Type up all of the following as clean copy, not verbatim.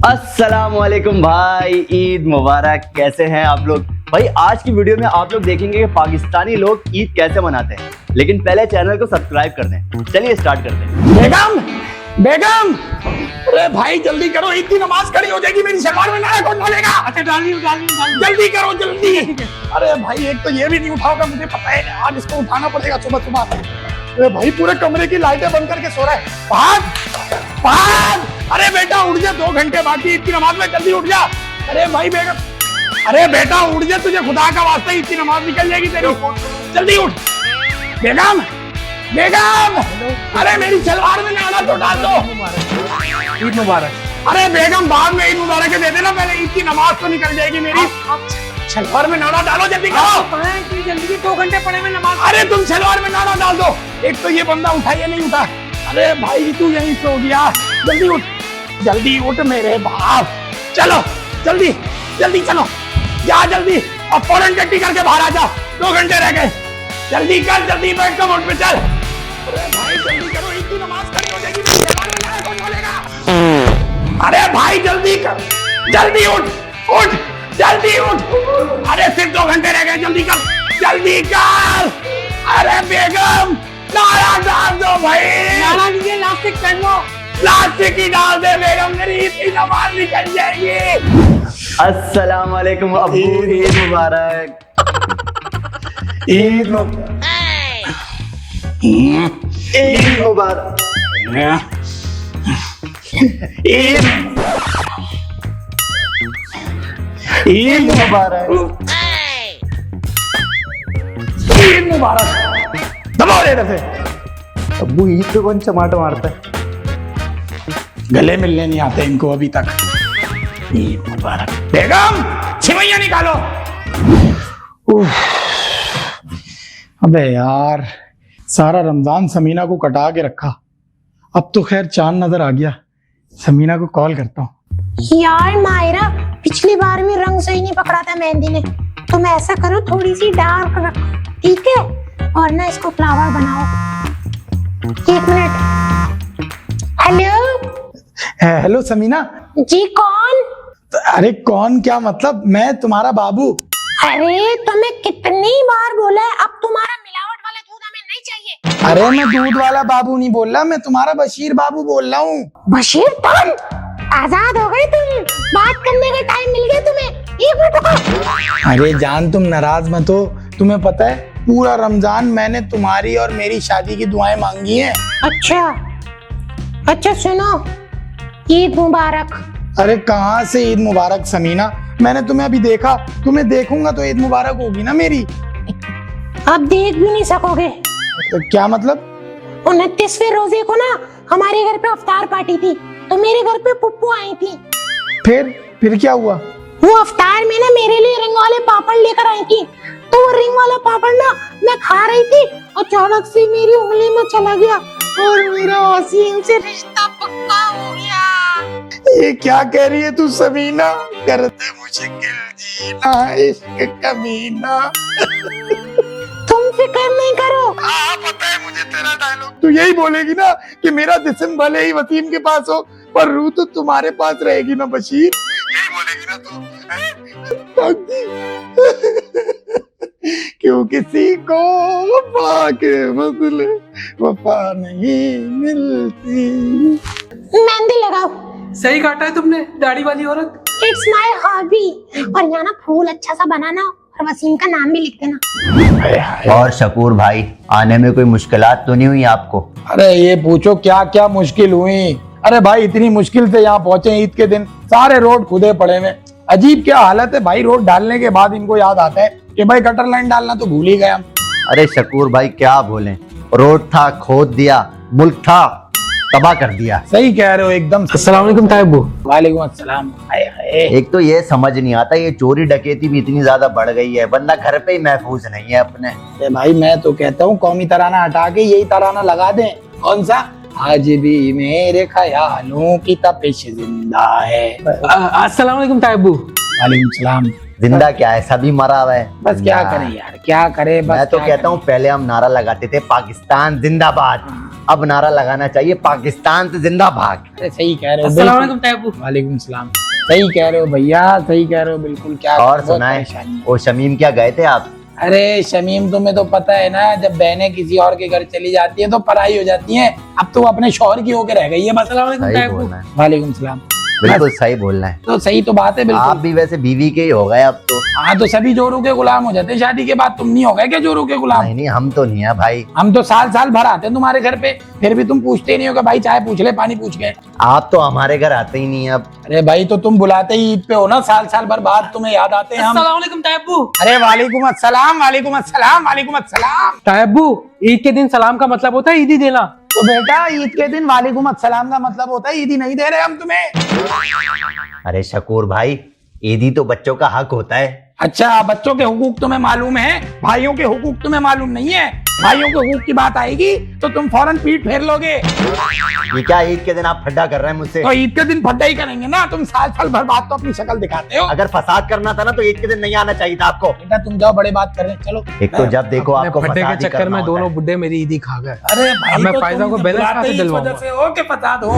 अस्सलाम वालेकुम भाई, ईद मुबारक। कैसे हैं आप लोग? भाई आज की वीडियो में आप लोग देखेंगे कि पाकिस्तानी लोग ईद कैसे मनाते हैं, लेकिन पहले चैनल को सब्सक्राइब कर दें। चलिए स्टार्ट करते हैं। बेगम बेगम, अरे भाई जल्दी करो, ईद की नमाज खड़ी हो जाएगी, मेरी सलवार में नारा कौन डालेगा? अच्छा डाली जल्दी करो जल्दी। अरे भाई एक तो ये भी नहीं उठाओगा, मुझे पता है आज इसको उठाना पड़ेगा सुबह सुबह। अरे भाई पूरे कमरे की लाइटें बंद करके सो रहा है। भाग, अरे बेटा उठ जा, 2 घंटे बाकी ईद की नमाज में, जल्दी उठ जा। अरे भाई बेगम, अरे बेटा उठ जा, तुझे खुदा का वास्ता ईद की नमाज निकल जाएगी तेरी, जल्दी उठ। बेगम बेगम, अरे मेरी सलवार में नारा तो डाल दो। ईद मुबारक। अरे बेगम बाद में ईद मुबारक दे देना, पहले ईद की नमाज तो निकल जाएगी मेरी। सलवार में नारा डालो, जल्दी करो। जल्दी 2 घंटे पड़े में नमाज। अरे तुम सलवार में नारा डाल दो। एक तो ये बंदा उठा या नहीं उठा। अरे भाई तू यहीं सो गया, जल्दी उठ, जल्दी उठ मेरे बाप। चलो जल्दी जल्दी चलो, जा जल्दी, अब फौरन टट्टी करके बाहर आ जा, 2 घंटे रह गए, जल्दी कर, जल्दी बैठ कर मोड पे चल। अरे भाई जल्दी करो, ईद की नमाज खड़ी हो जाएगी, मेरी सलवार में नारा कौन डालेगा? अरे भाई जल्दी कर, जल्दी उठ उठ, जल्दी उठ। अरे सिर्फ 2 घंटे रह गए, जल्दी कर, जल्दी कर। अरे बेगम नारा डाल दो भाई। नारा लीजिए, लास्टिक पहन लो। प्लास्टिक ही डाल दे बेगम, मेरी ईद की नमाज निकल जाएगी। अस्सलाम वालेकुम अब्बू, ईद मुबारक। ईद मुबारक। ईद मुबारक। ईद मुबारक। ईद मुबारक। दबाओ रे से। अब्बू ईद पे कौन चमाट मारता है? गले मिलने नहीं आते इनको अभी तक। ईद मुबारक। बेगम छिमैया निकालो। अबे यार सारा रमजान समीना को कटा के रखा, अब तो खैर चांद नजर आ गया। समीना को कॉल करता हूँ। यार मायरा, पिछली बार में रंग सही नहीं पकड़ा था मेहंदी ने, तुम ऐसा करो थोड़ी सी डार्क रखो, ठीक है? और ना इसको फ्लावर बनाओ। 1 मिनट। हेलो हेलो समीना जी, कौन? अरे कौन क्या मतलब, मैं तुम्हारा बाबू। अरे तुम्हें कितनी बार बोला है, अब तुम्हारा मिलावट वाला दूध हमें नहीं चाहिए। अरे मैं दूध वाला बाबू नहीं बोल रहा, मैं तुम्हारा बशीर बाबू बोल रहा हूँ। बशीर तुम आजाद हो गए, तुम बात करने का टाइम मिल गया तुम्हें। 1 मिनट रुको। अरे जान तुम नाराज मत हो, तुम्हें पता है पूरा रमजान मैंने तुम्हारी और मेरी शादी की दुआएं मांगी हैं। अच्छा सुनो, ईद मुबारक। अरे कहाँ से ईद मुबारक समीना, मैंने तुम्हें अभी देखा, तुम्हें देखूंगा तो ईद मुबारक होगी ना मेरी। अब देख भी नहीं सकोगे। तो क्या मतलब? 29वें रोजे को ना हमारे घर पे अफ्तार पार्टी थी, तो मेरे घर पे पुप्पू आई थी। फिर क्या हुआ? वो अफ्तार में ना मेरे लिए रिंग वाले पापड़ लेकर आई थी, तो वो रिंग वाला पापड़ ना मैं खा रही थी, अचानक से मेरी उंगली में चला गया और मेरा वसीम से रिश्ता पक्का हो गया। ये क्या कह रही है तू समीना, करते मुश्किल जीना इश्क कमीना। तुम फिक्र नहीं करो। हाँ पता है मुझे तेरा डायलॉग, तू यही बोलेगी ना कि मेरा जिस्म भले ही वसीम के पास हो पर रूह तो तुम्हारे पास रहेगी ना बशीर, यही बोलेगी ना तू। क्यों किसी को वफा के बदले वफा नहीं मिलती। मेहंदी लगाओ। सही काटा है तुमने, दाढ़ी वाली औरत। It's my hobby. और यहाँ ना फूल अच्छा सा बनाना और वसीम का नाम भी लिख देना। और शकूर भाई, आने में कोई मुश्किलात तो नहीं हुई आपको? अरे ये पूछो क्या क्या मुश्किल हुई। अरे भाई इतनी मुश्किल से यहाँ पहुंचे ईद के दिन, सारे रोड खुदे पड़े हुए, अजीब क्या हालत है भाई। रोड डालने के बाद इनको याद आता है कि भाई गटर लाइन डालना तो भूल ही गए हम। अरे शकूर भाई क्या बोलें, रोड था खोद दिया, मुल्क था तबाह कर दिया। सही कह रहे हो एकदम। अस्सलाम वालेकुम तायबू। वालेकुम अस्सलाम। हाय हाय। एक तो ये समझ नहीं आता, ये चोरी डकैती भी इतनी ज्यादा बढ़ गई है, बंदा घर पे ही महफूज नहीं है अपने। अरे भाई मैं तो कहता हूँ कौमी तराना हटा के यही तराना लगा दें। कौन सा? आज भी मेरे ख्यालों की तपिश जिंदा है। अस्सलाम वालेकुम तायबू। वालेकुम सलाम। जिंदा क्या है, सभी मरा हुआ है। बस क्या करें यार, क्या करे, बस मैं तो क्या कहता हूँ पहले हम नारा लगाते थे पाकिस्तान जिंदाबाद, अब नारा लगाना चाहिए पाकिस्तान से जिंदाबाद। करें। अरे सही कह रहे हो, अस्सलाम बिल्कुल। वालेकुम तायब्बू। वालेकुम सलाम। सही कह रहे हो भैया, सही कह रहे हो, बिल्कुल। क्या और बहुत सुनाए, परेशानी है। वो शमीम क्या गए थे आप? अरे शमीम, तुम्हें तो पता है ना, जब बहनें किसी और के घर चली जाती है तो पराई हो जाती हैं। अब तो वो अपने शौहर की होकर रह गई है बस। अस्सलाम वालेकुम सही तायब्बू। बोलना है, वालेकुम सलाम। बिल्कुल सही बोलना है। तो सही तो बात है, आप बिल्कुल। भी वैसे बीवी के ही हो गए अब तो। हाँ, तो सभी जोरों के गुलाम हो जाते हैं शादी के बाद। तुम नहीं हो गए क्या जोरों के गुलाम? नहीं नहीं, हम तो नहीं है भाई। हम तो साल साल भर आते हैं तुम्हारे घर पे, फिर भी तुम पूछते नहीं हो कि भाई चाय पूछ ले, पानी पूछ गए। आप तो हमारे घर आते ही नहीं अब। अरे भाई, तो तुम बुलाते ही ईद पे हो ना, साल साल भर बाद तुम्हें याद आते हैं हम। अस्सलाम वालेकुम तायब्बू। अरे वालेकुम अस्सलाम, वालेकुम अस्सलाम, वालेकुम अस्सलाम। तायब्बू, ईद के दिन सलाम का मतलब होता है ईदी देना। तो बेटा, ईद के दिन वालेकुम अस्सलाम का मतलब होता है ईदी नहीं दे रहे हम तुम्हें। अरे शकूर भाई, ईदी तो बच्चों का हक होता है। अच्छा, बच्चों के हुकूक तुम्हें मालूम है, भाइयों के हुकूक तुम्हें मालूम नहीं है। भाइयों के हुकूक की बात आएगी तो तुम फौरन पीठ फेर लोगे। ये क्या ईद के दिन आप फड्डा कर रहे हैं मुझसे? तो ईद के दिन फड्डा ही करेंगे ना, तुम साल साल भर बाद तो अपनी शक्ल दिखाते हो। अगर फसाद करना था ना तो ईद के दिन नहीं आना चाहिए था आपको। बेटा तुम जाओ, बड़े बात कर रहे हैं, चलो। एक तो जब देखो अपने आपको फटे फसाद के ही चक्कर करना में होता दोनों है। बुड्ढे मेरी ईदी खा गए। अरे भाई, मैं तो फायदा तुम को बैलेंस बुलाते कहाँ से ही इस दिलवाऊंगा? वजह से हो कि फसाद हो।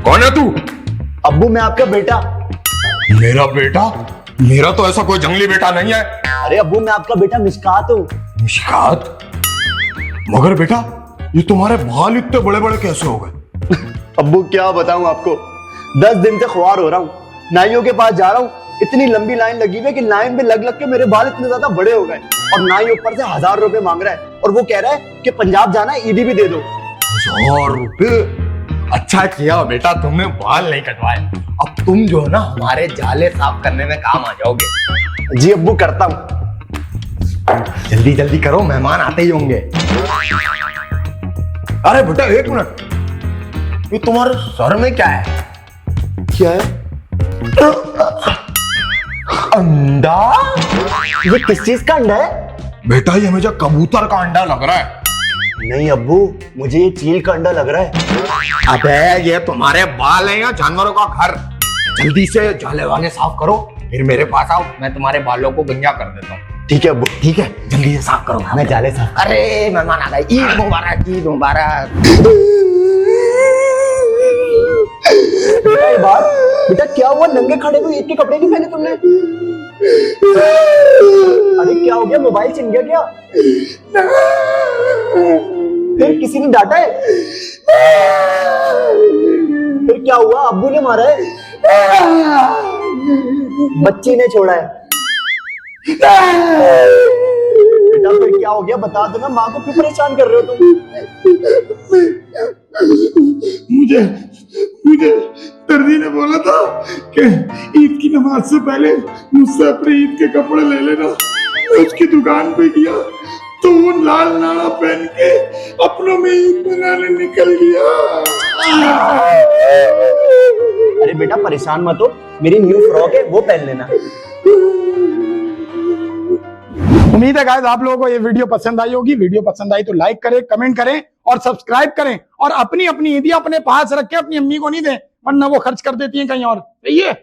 कौन है तू? अब्बू, मैं आपका बेटा। मेरा बेटा? मेरा तो ऐसा कोई जंगली बेटा नहीं है। अरे अब्बू, मैं आपका बेटा मिशकात हूँ। मुश्कात? मगर बेटा, ये तुम्हारे बाल इतने बड़े बड़े कैसे हो गए? अब्बू क्या बताऊं आपको, 10 दिन से ख्वार हो रहा हूँ, नाइयों के पास जा रहा हूँ, इतनी लंबी लाइन लगी हुई है कि लाइन में लग लग के मेरे बाल इतने ज्यादा बड़े हो गए, और नाई ऊपर से 1000 रुपए मांग रहा है, और वो कह रहा है कि पंजाब जाना है, ईदी भी दे दो। 1000 रुपए? अच्छा किया बेटा तुमने बाल नहीं कटवाए। अब तुम जो है ना हमारे जाले साफ करने में काम आ जाओगे। जी अब्बू, करता हूँ। जल्दी जल्दी करो, मेहमान आते ही होंगे। अरे बेटा एक मिनट, ये तुम्हारे सर में क्या है? क्या है? अंडा? ये किस चीज का अंडा है? बेटा ये मुझे कबूतर का अंडा लग रहा है। नहीं अब्बू, मुझे ये चील का अंडा लग रहा है। अबे ये तुम्हारे बाल हैं या जानवरों का घर? जल्दी से जाले वाले साफ करो, फिर मेरे पास आओ, मैं तुम्हारे बालों को गंजा कर देता हूँ। ठीक है अब्बू। ठीक है, जल्दी से साफ करो। मैं जाले साफ। अरे मेहमान आ गए, ईद मुबारक, ईद मुबारक। बेटा ये बात, बेटा क्या हुआ, नंगे खड़े हुए, ईद के कपड़े नहीं पहने तुमने? अरे क्या हो गया, मोबाइल छिन गया क्या? फिर किसी ने डांटा है? फिर क्या हुआ, अब्बू ने मारा है? बच्ची ने छोड़ा है? बेटा फिर क्या हो गया, बता दो ना, माँ को क्यों परेशान कर रहे हो तुम? मुझे दर्जी ने बोला था कि ईद की नमाज से पहले मुझसे अपने ईद के कपड़े ले लेना। मैं उसकी दुकान पे गया तो वो लाल नाड़ा पहन के अपनों में ईद मनाने निकल गया। अरे बेटा परेशान मत हो, मेरी न्यू फ्रॉक है वो पहन लेना। उम्मीद है गाइस आप लोगों को ये वीडियो पसंद आई होगी। वीडियो पसंद आई तो लाइक करें, कमेंट करें और सब्सक्राइब करें, और अपनी अपनी ईदियां अपने पास रख के अपनी अम्मी को नहीं दें, वरना वो खर्च कर देती हैं कहीं और। सही है।